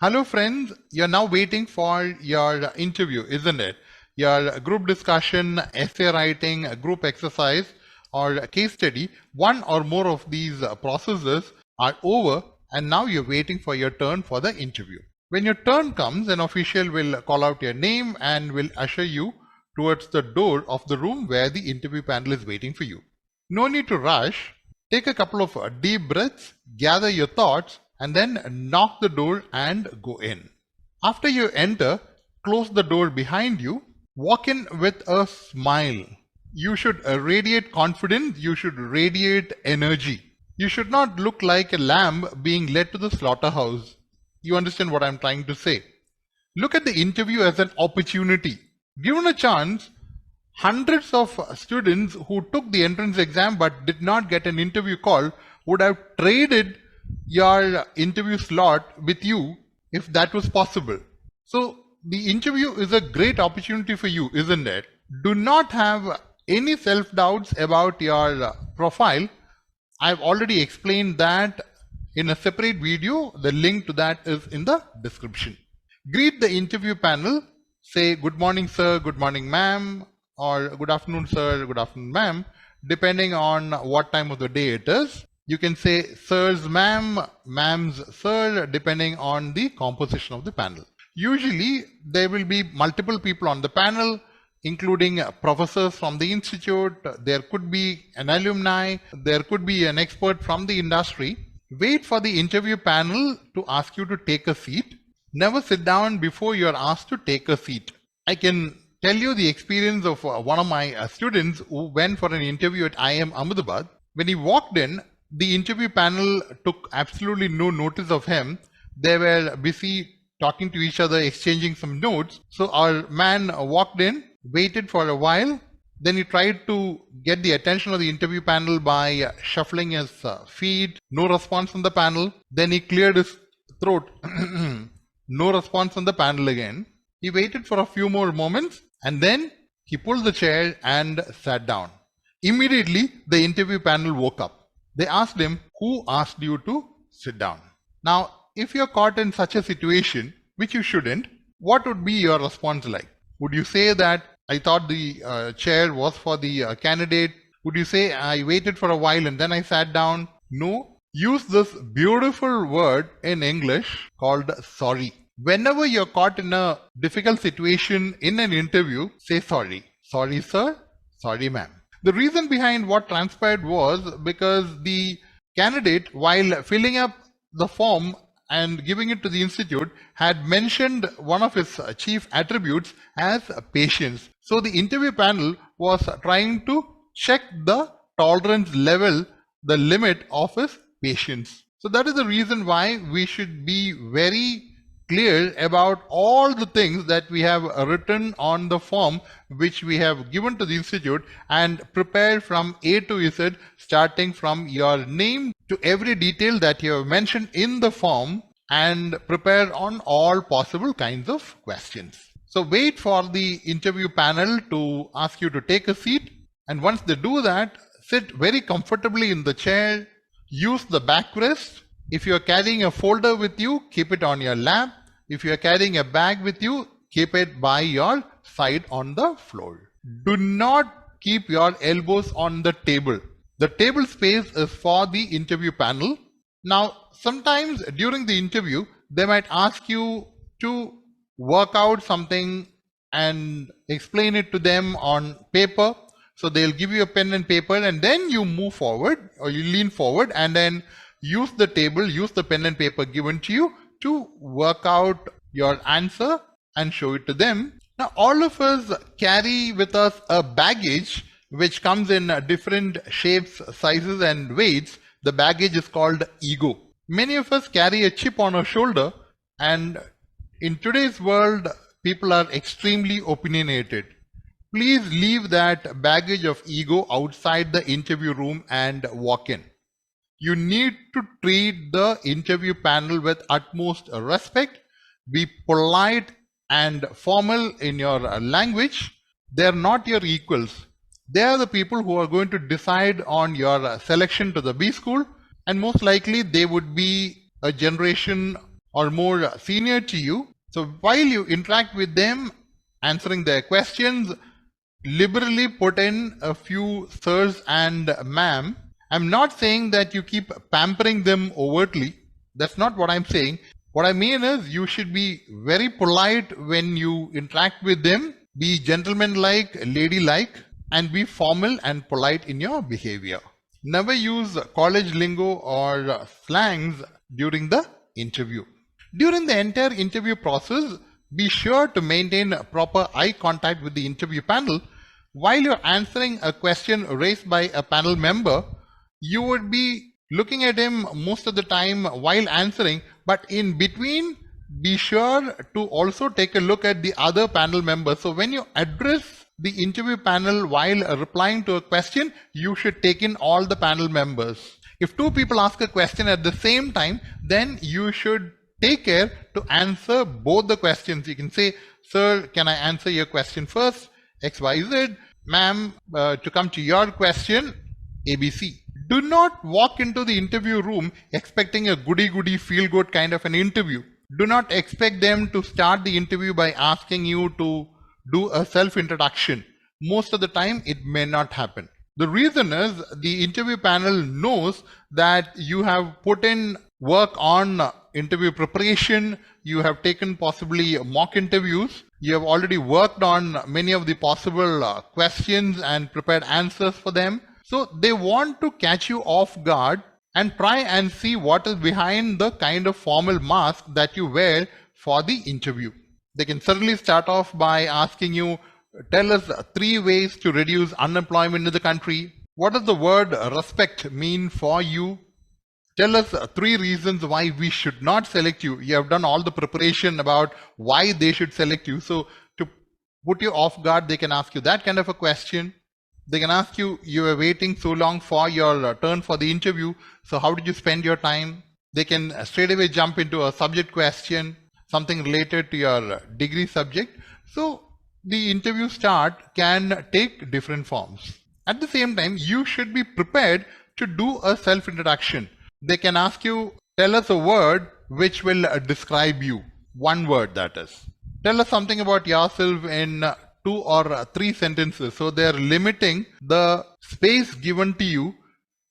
Hello friends, you're now waiting for your interview, isn't it? Your group discussion, essay writing, group exercise, or case study, one or more of these processes are over, and now you're waiting for your turn for the interview. When your turn comes, an official will call out your name and will usher you towards the door of the room where the interview panel is waiting for you. No need to rush. Take a couple of deep breaths, gather your thoughts, and then knock the door and go in. After you enter, close the door behind you. Walk in with a smile. You should radiate confidence. You should radiate energy. You should not look like a lamb being led to the slaughterhouse. You understand what I'm trying to say? Look at the interview as an opportunity. Given a chance, hundreds of students who took the entrance exam but did not get an interview call would have traded your interview slot with you if that was possible. So the interview is a great opportunity for you, isn't it? Do not have any self-doubts about your profile. I've already explained that in a separate video. The link to that is in the description. Greet the interview panel. Say good morning sir, good morning ma'am, or good afternoon sir, good afternoon ma'am, depending on what time of the day it is. You can say sirs ma'am, ma'ams sir, depending on the composition of the panel. Usually there will be multiple people on the panel, including professors from the institute. There could be an alumni, there could be an expert from the industry. Wait for the interview panel to ask you to take a seat. Never sit down before you are asked to take a seat. I can tell you the experience of one of my students who went for an interview at IIM Ahmedabad. When he walked in, the interview panel took absolutely no notice of him. They were busy talking to each other, exchanging some notes. So our man walked in, waited for a while. Then he tried to get the attention of the interview panel by shuffling his feet. No response from the panel. Then he cleared his throat. No response from the panel again. He waited for a few more moments and then he pulled the chair and sat down. Immediately, the interview panel woke up. They asked him, who asked you to sit down? Now, if you're caught in such a situation, which you shouldn't, what would be your response like? Would you say that I thought the chair was for the candidate? Would you say I waited for a while and then I sat down? No. Use this beautiful word in English called sorry. Whenever you're caught in a difficult situation in an interview, say sorry. Sorry, sir. Sorry, ma'am. The reason behind what transpired was because the candidate, while filling up the form and giving it to the institute, had mentioned one of his chief attributes as patience. So the interview panel was trying to check the tolerance level, the limit of his patience. So that is the reason why we should be very clear about all the things that we have written on the form which we have given to the institute, and prepare from A to Z, starting from your name to every detail that you have mentioned in the form, and prepare on all possible kinds of questions. So wait for the interview panel to ask you to take a seat, and once they do that, sit very comfortably in the chair. Use the backrest. If you are carrying a folder with you, keep it on your lap. If you are carrying a bag with you, keep it by your side on the floor. Do not keep your elbows on the table. The table space is for the interview panel. Now, sometimes during the interview, they might ask you to work out something and explain it to them on paper. So they'll give you a pen and paper, and then you move forward or you lean forward and then use the table, use the pen and paper given to you to work out your answer and show it to them. Now, all of us carry with us a baggage which comes in different shapes, sizes and weights. The baggage is called ego. Many of us carry a chip on our shoulder, and in today's world, people are extremely opinionated. Please leave that baggage of ego outside the interview room and walk in. You need to treat the interview panel with utmost respect. Be polite and formal in your language. They are not your equals. They are the people who are going to decide on your selection to the B school, and most likely they would be a generation or more senior to you. So while you interact with them, answering their questions, liberally put in a few sirs and ma'am. I'm not saying that you keep pampering them overtly. That's not what I'm saying. What I mean is you should be very polite when you interact with them, be gentlemanlike, ladylike, and be formal and polite in your behavior. Never use college lingo or slangs during the interview. During the entire interview process, be sure to maintain proper eye contact with the interview panel. While you're answering a question raised by a panel member, you would be looking at him most of the time while answering, but in between, be sure to also take a look at the other panel members. So when you address the interview panel while replying to a question, you should take in all the panel members. If two people ask a question at the same time, then you should take care to answer both the questions. You can say, sir, can I answer your question first? XYZ. Ma'am, to come to your question, ABC. Do not walk into the interview room expecting a goody-goody feel-good kind of an interview. Do not expect them to start the interview by asking you to do a self-introduction. Most of the time, it may not happen. The reason is the interview panel knows that you have put in work on interview preparation, you have taken possibly mock interviews, you have already worked on many of the possible questions and prepared answers for them. So they want to catch you off guard and try and see what is behind the kind of formal mask that you wear for the interview. They can certainly start off by asking you, tell us 3 ways to reduce unemployment in the country. What does the word respect mean for you? Tell us 3 reasons why we should not select you. You have done all the preparation about why they should select you. So to put you off guard, they can ask you that kind of a question. They can ask you, you were waiting so long for your turn for the interview, so how did you spend your time? They can straight away jump into a subject question, something related to your degree subject. So the interview start can take different forms. At the same time, you should be prepared to do a self-introduction. They can ask you, tell us a word which will describe you. 1 word, that is. Tell us something about yourself in 2 or 3 sentences. So they are limiting the space given to you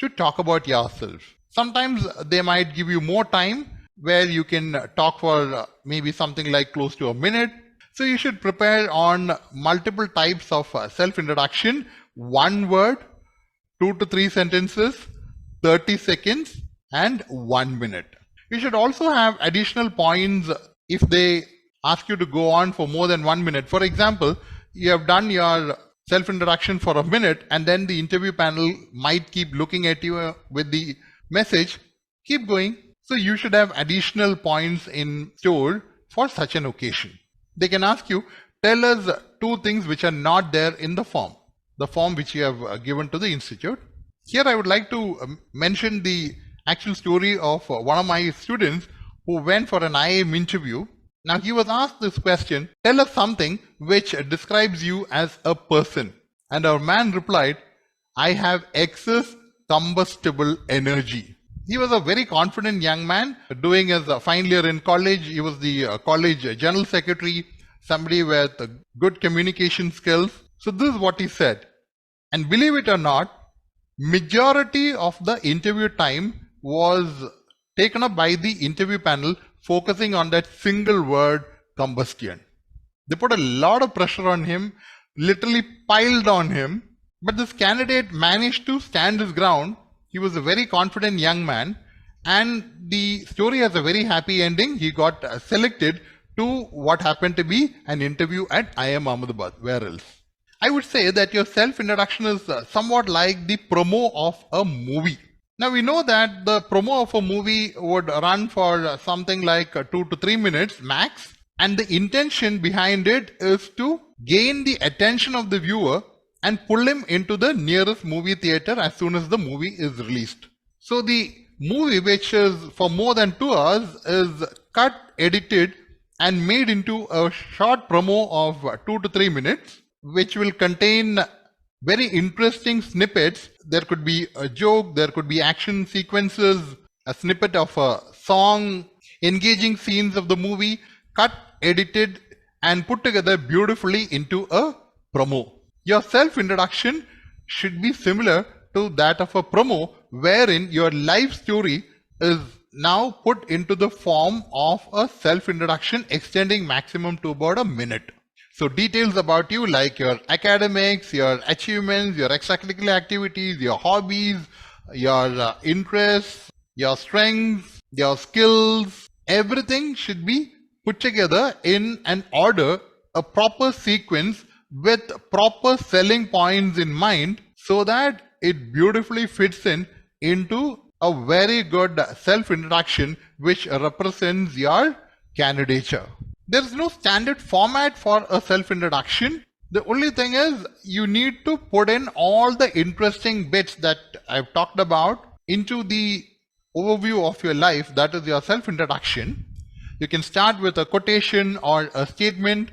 to talk about yourself. Sometimes they might give you more time where you can talk for maybe something like close to a minute. So you should prepare on multiple types of self-introduction. 1 word, 2 to 3 sentences, 30 seconds and 1 minute. You should also have additional points if they ask you to go on for more than 1 minute. For example, you have done your self-introduction for a minute and then the interview panel might keep looking at you with the message, keep going. So you should have additional points in store for such an occasion. They can ask you, tell us 2 things which are not there in the form which you have given to the institute. Here I would like to mention the actual story of one of my students who went for an IIM interview. Now he was asked this question, tell us something which describes you as a person. And our man replied, I have excess combustible energy. He was a very confident young man doing his final year in college. He was the college general secretary, somebody with good communication skills. So this is what he said. And believe it or not, majority of the interview time was taken up by the interview panel focusing on that single word, combustion. They put a lot of pressure on him, literally piled on him, but this candidate managed to stand his ground. He was a very confident young man and the story has a very happy ending. He got selected to what happened to be an interview at IIM Ahmedabad. Where else? I would say that your self-introduction is somewhat like the promo of a movie. Now we know that the promo of a movie would run for something like 2 to 3 minutes max, and the intention behind it is to gain the attention of the viewer and pull him into the nearest movie theater as soon as the movie is released. So the movie, which is for more than 2 hours, is cut, edited and made into a short promo of 2 to 3 minutes, which will contain very interesting snippets. There could be a joke, there could be action sequences, a snippet of a song, engaging scenes of the movie, cut, edited, and put together beautifully into a promo. Your self-introduction should be similar to that of a promo, wherein your life story is now put into the form of a self-introduction extending maximum to about a minute. So details about you like your academics, your achievements, your extracurricular activities, your hobbies, your interests, your strengths, your skills, everything should be put together in an order, a proper sequence with proper selling points in mind so that it beautifully fits in into a very good self-introduction which represents your candidature. There is no standard format for a self-introduction. The only thing is you need to put in all the interesting bits that I've talked about into the overview of your life, that is your self-introduction. You can start with a quotation or a statement.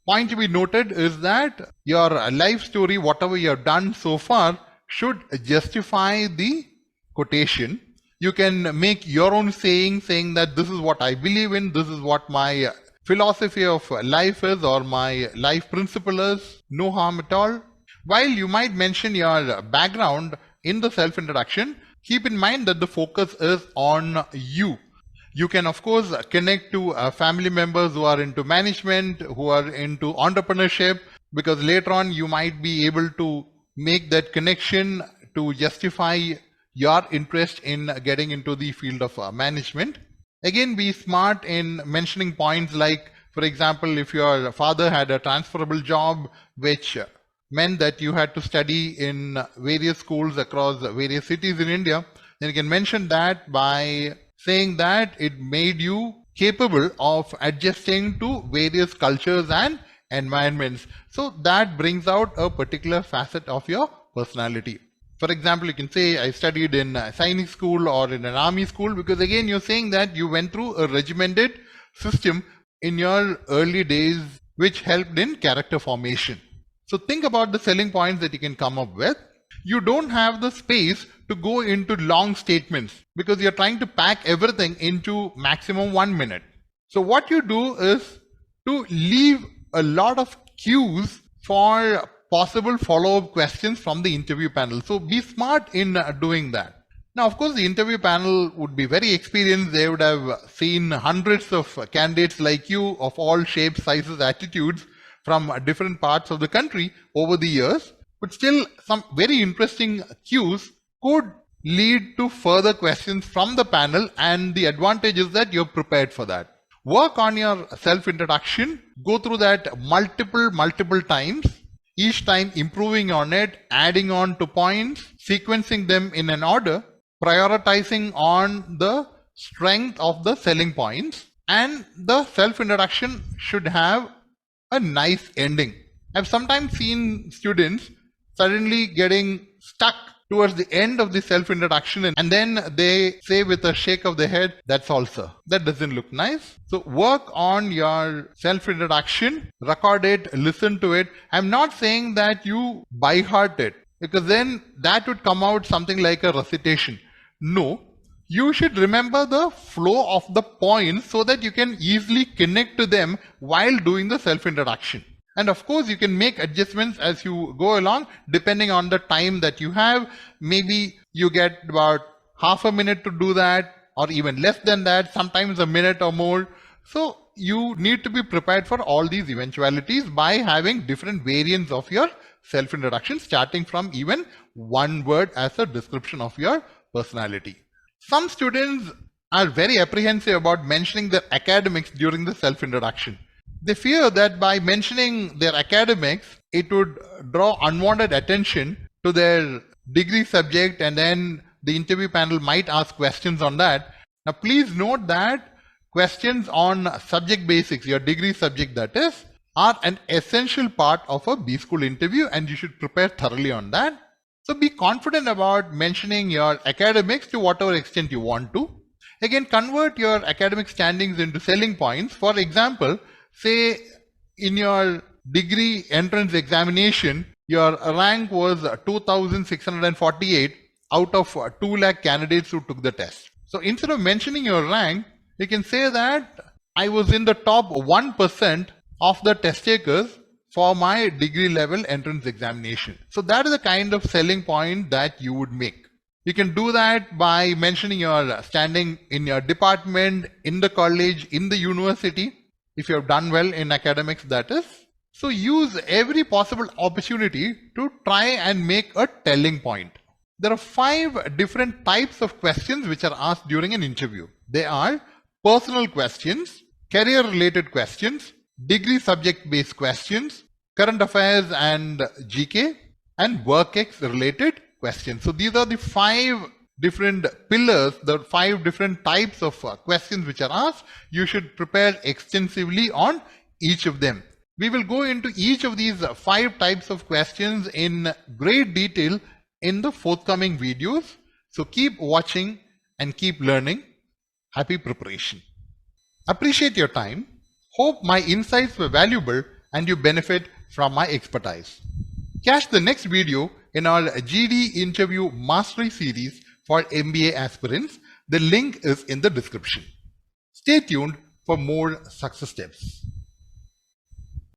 Point to be noted is that your life story, whatever you have done so far, should justify the quotation. You can make your own saying that this is what I believe in, this is what my philosophy of life is, or my life principle is. No harm at all. While you might mention your background in the self-introduction, keep in mind that the focus is on you. You can of course connect to family members who are into management, who are into entrepreneurship, because later on you might be able to make that connection to justify your interest in getting into the field of management. Again, be smart in mentioning points like, for example, if your father had a transferable job which meant that you had to study in various schools across various cities in India, then you can mention that by saying that it made you capable of adjusting to various cultures and environments. So that brings out a particular facet of your personality. For example, you can say, I studied in a Sainik school or in an army school, because again, you're saying that you went through a regimented system in your early days, which helped in character formation. So think about the selling points that you can come up with. You don't have the space to go into long statements because you're trying to pack everything into maximum 1 minute. So what you do is to leave a lot of cues for possible follow-up questions from the interview panel. So be smart in doing that. Now, of course, the interview panel would be very experienced. They would have seen hundreds of candidates like you of all shapes, sizes, attitudes from different parts of the country over the years. But still, some very interesting cues could lead to further questions from the panel, and the advantage is that you're prepared for that. Work on your self-introduction, go through that multiple times, each time improving on it, adding on to points, sequencing them in an order, prioritizing on the strength of the selling points, and the self-introduction should have a nice ending. I've sometimes seen students suddenly getting stuck towards the end of the self-introduction, and then they say with a shake of the head, that's all, sir. That doesn't look nice. So work on your self-introduction, record it, listen to it. I'm not saying that you by heart it, because then that would come out something like a recitation. No, you should remember the flow of the points so that you can easily connect to them while doing the self-introduction. And of course, you can make adjustments as you go along, depending on the time that you have. Maybe you get about half a minute to do that, or even less than that, sometimes a minute or more. So you need to be prepared for all these eventualities by having different variants of your self-introduction, starting from even one word as a description of your personality. Some students are very apprehensive about mentioning their academics during the self-introduction. They fear that by mentioning their academics, it would draw unwanted attention to their degree subject, and then the interview panel might ask questions on that. Now, please note that questions on subject basics, your degree subject that is, are an essential part of a B school interview, and you should prepare thoroughly on that. So be confident about mentioning your academics to whatever extent you want to. Again, convert your academic standings into selling points. For example, say in your degree entrance examination, your rank was 2,648 out of 2 lakh candidates who took the test. So instead of mentioning your rank, You can say that I was in the top 1% of the test takers for my degree level entrance examination. So that is the kind of selling point that you would make. You can do that by mentioning your standing in your department, in the college, in the university, if you have done well in academics, that is. So use every possible opportunity to try and make a telling point. There are 5 different types of questions which are asked during an interview. They are personal questions, career related questions, degree subject based questions, current affairs and GK, and work ex related questions. So these are the 5 different pillars, the 5 different types of questions which are asked. You should prepare extensively on each of them. We will go into each of these 5 types of questions in great detail in the forthcoming videos. So keep watching and keep learning. Happy preparation. Appreciate your time. Hope my insights were valuable and you benefit from my expertise. Catch the next video in our GD interview mastery series for MBA aspirants. The link is in the description. Stay tuned for more success tips.